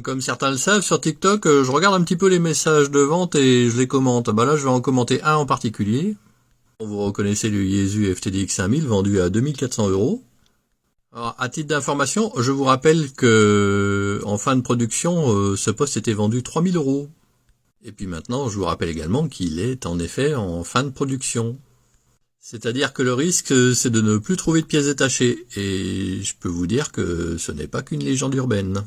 Comme certains le savent, sur TikTok, je regarde un petit peu les messages de vente et je les commente. Bah là, je vais en commenter un en particulier. Vous reconnaissez le Yaesu FTDX 5000 vendu à 2400 €. Alors, à titre d'information, je vous rappelle que en fin de production, ce poste était vendu 3000 €. Et puis maintenant, je vous rappelle également qu'il est en effet en fin de production. C'est-à-dire que le risque, c'est de ne plus trouver de pièces détachées. Et je peux vous dire que ce n'est pas qu'une légende urbaine.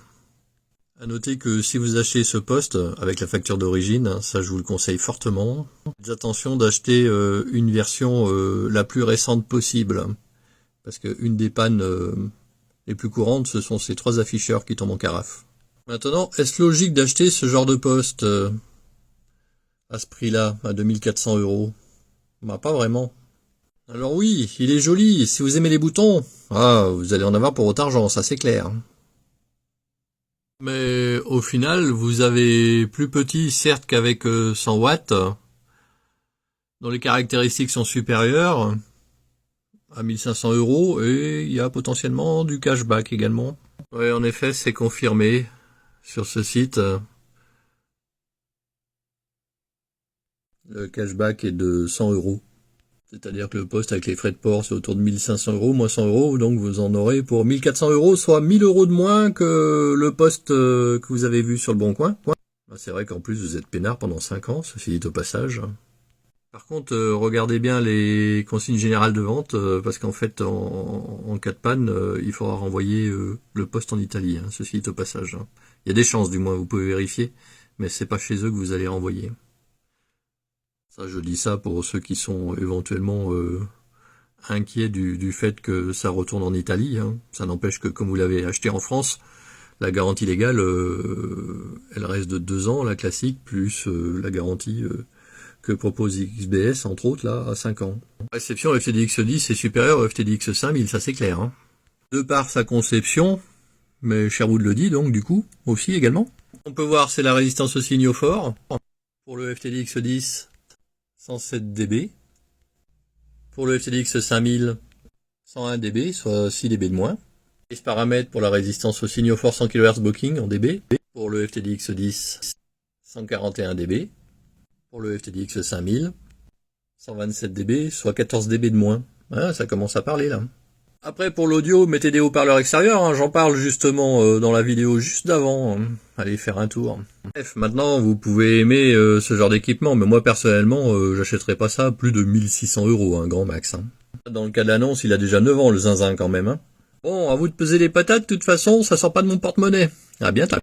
À noter que si vous achetez ce poste avec la facture d'origine, ça je vous le conseille fortement, faites attention d'acheter une version la plus récente possible. Parce que une des pannes les plus courantes, ce sont ces 3 afficheurs qui tombent en carafe. Maintenant, est-ce logique d'acheter ce genre de poste à ce prix-là, à 2400 €? Bah pas vraiment. Alors oui, il est joli, si vous aimez les boutons, vous allez en avoir pour votre argent, ça c'est clair. Mais au final, vous avez plus petit, certes qu'avec 100 watts, dont les caractéristiques sont supérieures à 1500 € et il y a potentiellement du cashback également. Ouais, en effet, c'est confirmé sur ce site. Le cashback est de 100 €. C'est-à-dire que le poste avec les frais de port, c'est autour de 1500 € moins 100 €, donc vous en aurez pour 1400 €, soit 1000 € de moins que le poste que vous avez vu sur le Bon Coin. C'est vrai qu'en plus vous êtes peinard pendant 5 ans, ceci dit au passage. Par contre, regardez bien les consignes générales de vente, parce qu'en fait, en cas de panne, il faudra renvoyer le poste en Italie, ceci dit au passage. Il y a des chances, du moins, vous pouvez vérifier, mais c'est pas chez eux que vous allez renvoyer. Ça, je dis ça pour ceux qui sont éventuellement inquiets du fait que ça retourne en Italie. Ça n'empêche que, comme vous l'avez acheté en France, la garantie légale, elle reste de 2 ans, la classique, plus la garantie que propose XBS, entre autres, là, à 5 ans. La réception FTDX 10 est supérieure au FTDX 5000, ça c'est clair. De par sa conception, mais Sherwood le dit donc, du coup, aussi également. On peut voir, c'est la résistance au signaux fort. Pour le FTDX 10, 107 dB. Pour le FTDX 5000, 101 dB, soit 6 dB de moins. Et ce paramètre pour la résistance aux signaux forts 100 kHz blocking en dB. Pour le FTDX 10, 141 dB. Pour le FTDX 5000, 127 dB, soit 14 dB de moins. Ça commence à parler là. Après, pour l'audio, mettez des haut-parleurs extérieurs, j'en parle justement dans la vidéo juste d'avant. Allez faire un tour. Bref, maintenant, vous pouvez aimer ce genre d'équipement, mais moi personnellement, j'achèterais pas ça à plus de 1600 €, grand max. Dans le cas de l'annonce, il a déjà 9 ans le zinzin quand même. Bon, à vous de peser les patates, de toute façon, ça sort pas de mon porte-monnaie. À bientôt.